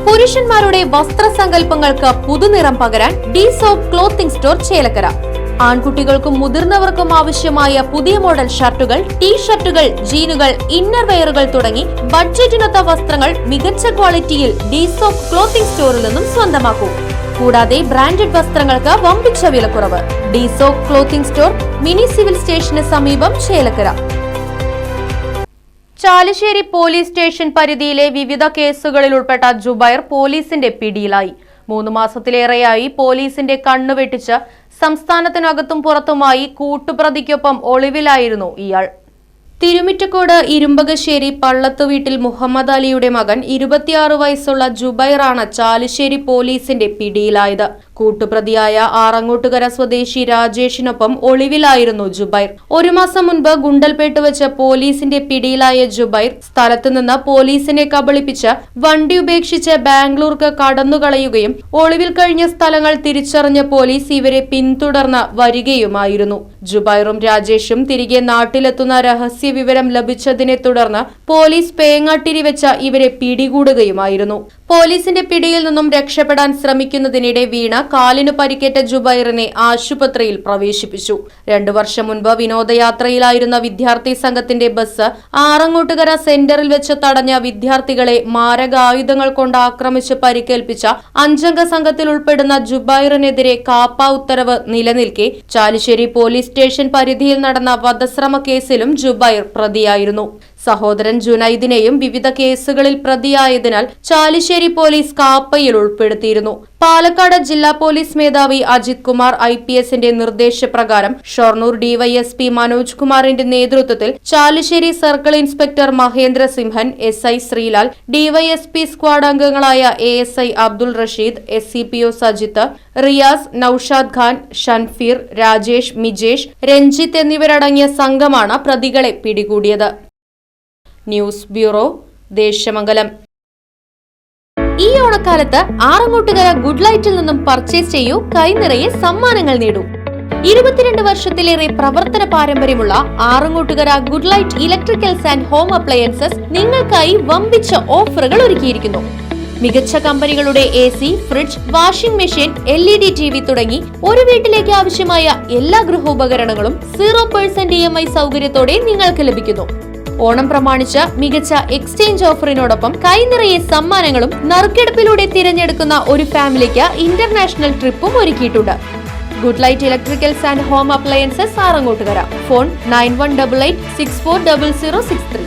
പുരുഷന്മാരുടെ വസ്ത്രസങ്കല്പങ്ങൾക്ക് പുതുനിറം പകരാൻ D-soap clothing store Chelakkara. ആൺകുട്ടികൾക്കും മുതിർന്നവർക്കും ആവശ്യമായ പുതിയ മോഡൽ ഷർട്ടുകൾ, ടീ-ഷർട്ടുകൾ, ജീനുകൾ, ഇന്നർ വെയറുകൾ തുടങ്ങി ബഡ്ജറ്റിനൊത്ത വസ്ത്രങ്ങൾ മികച്ച ക്വാളിറ്റിയിൽ ഡി-സോപ്പ് ക്ലോത്തിംഗ് സ്റ്റോറിൽ നിന്നും സ്വന്തമാക്കൂ. കൂടാതെ ബ്രാൻഡഡ് വസ്ത്രങ്ങൾക്ക് വമ്പിച്ച വിലക്കുറവ്. ഡി-സോപ്പ് ക്ലോത്തിംഗ് സ്റ്റോർ, മിനി സിവിൽ സ്റ്റേഷന് സമീപം, ചേലക്കര. ചാലിശ്ശേരി പോലീസ് സ്റ്റേഷൻ പരിധിയിലെ വിവിധ കേസുകളിൽ ഉൾപ്പെട്ട ജുബൈർ പോലീസിന്റെ പിടിയിലായി. 3 മാസത്തിലേറെയായി പോലീസിന്റെ കണ്ണുവെട്ടിച്ച് സംസ്ഥാനത്തിനകത്തും പുറത്തുമായി കൂട്ടുപ്രതിക്കൊപ്പം ഒളിവിലായിരുന്നു ഇയാൾ. തിരുമിറ്റക്കോട് ഇരുമ്പകശ്ശേരി പള്ളത്ത് വീട്ടിൽ മുഹമ്മദ് അലിയുടെ മകൻ 26 വയസ്സുള്ള ജുബൈറാണ് ചാലിശ്ശേരി പോലീസിന്റെ പിടിയിലായത്. കൂട്ടുപ്രതിയായ ആറങ്ങോട്ടുകര സ്വദേശി രാജേഷിനൊപ്പം ഒളിവിലായിരുന്നു ജുബൈർ. 1 മാസം മുൻപ് ഗുണ്ടൽപേട്ട് വെച്ച് പോലീസിന്റെ പിടിയിലായ ജുബൈർ സ്ഥലത്തുനിന്ന് പോലീസിനെ കബളിപ്പിച്ച് വണ്ടി ഉപേക്ഷിച്ച് ബാംഗ്ലൂർക്ക് കടന്നുകളയുകയും ഒളിവിൽ കഴിഞ്ഞ സ്ഥലങ്ങൾ തിരിച്ചറിഞ്ഞ പോലീസ് ഇവരെ പിന്തുടർന്ന് വരികയുമായിരുന്നു. ജുബൈറും രാജേഷും തിരികെ നാട്ടിലെത്തുന്ന രഹസ്യ വിവരം ലഭിച്ചതിനെ തുടർന്ന് പോലീസ് പേങ്ങാട്ടിരി വെച്ച ഇവരെ പിടികൂടുകയുമായിരുന്നു. പോലീസിന്റെ പിടിയിൽ നിന്നും രക്ഷപ്പെടാൻ ശ്രമിക്കുന്നതിനിടെ വീണ് കാലിനു പരിക്കേറ്റ ജുബൈറിനെ ആശുപത്രിയിൽ പ്രവേശിപ്പിച്ചു. 2 വർഷം മുൻപ് വിനോദയാത്രയിലായിരുന്ന വിദ്യാർത്ഥി സംഘത്തിന്റെ ബസ് ആറങ്ങോട്ടുകര സെന്ററിൽ വെച്ച് തടഞ്ഞ വിദ്യാർത്ഥികളെ മാരകായുധങ്ങൾ കൊണ്ട് ആക്രമിച്ച് പരിക്കേൽപ്പിച്ച 5-അംഗ സംഘത്തിൽ ഉൾപ്പെടുന്ന ജുബൈറിനെതിരെ കാപ്പ ഉത്തരവ് നിലനിൽക്കെ ചാലിശ്ശേരി പോലീസ് സ്റ്റേഷൻ പരിധിയിൽ നടന്ന വധശ്രമ കേസിലും ജുബൈർ പ്രതിയായിരുന്നു. സഹോദരൻ ജുനൈദിനെയും വിവിധ കേസുകളിൽ പ്രതിയായതിനാൽ ചാലിശ്ശേരി പോലീസ് കാപ്പയിൽ ഉൾപ്പെടുത്തിയിരുന്നു. പാലക്കാട് ജില്ലാ പോലീസ് മേധാവി അജിത് കുമാർ IPSന്റെ നിർദ്ദേശപ്രകാരം ഷൊർണൂർ DYSP മനോജ് കുമാറിന്റെ നേതൃത്വത്തിൽ Chalissery circle inspector Mahendra Simhan, SI Sreelal, DYSP squad അംഗങ്ങളായ ASI അബ്ദുൾ റഷീദ്, SCPO സജിത്ത്, റിയാസ്, നൌഷാദ് ഖാൻ, ഷൻഫീർ, രാജേഷ്, മിജേഷ്, രഞ്ജിത്ത് എന്നിവരടങ്ങിയ സംഘമാണ് പ്രതികളെ പിടികൂടിയത്. News bureau, Desamangalam. ഈ ഓണക്കാലത്ത് ആറങ്ങോട്ടുകര ഗുഡ് ലൈറ്റിൽ നിന്നും പർച്ചേസ് ചെയ്യൂ, കൈനിറയെ സമ്മാനങ്ങൾ നേടൂ. 22 വർഷത്തിലേറെ പ്രവർത്തന പാരമ്പര്യമുള്ള Arangottukara good light electricals and home appliances നിങ്ങൾക്കായി വമ്പിച്ച ഓഫറുകൾ ഒരുക്കിയിരിക്കുന്നു. മികച്ച കമ്പനികളുടെ AC, fridge, washing machine, LED TV തുടങ്ങി ഒരു വീട്ടിലേക്ക് ആവശ്യമായ എല്ലാ ഗൃഹോപകരണങ്ങളും 0% EMI സൗകര്യത്തോടെ നിങ്ങൾക്ക് ലഭിക്കുന്നു. ഓണം പ്രമാണിച്ച് മികച്ച എക്സ്ചേഞ്ച് ഓഫറിനോടൊപ്പം കൈനിറയെ സമ്മാനങ്ങളും നറുക്കെടുപ്പിലൂടെ തിരഞ്ഞെടുക്കുന്ന ഒരു ഫാമിലിക്ക് ഇന്റർനാഷണൽ ട്രിപ്പും ഒരുക്കിയിട്ടുണ്ട്. Good light electricals and home appliances Arangottukara. Phone 9188640063.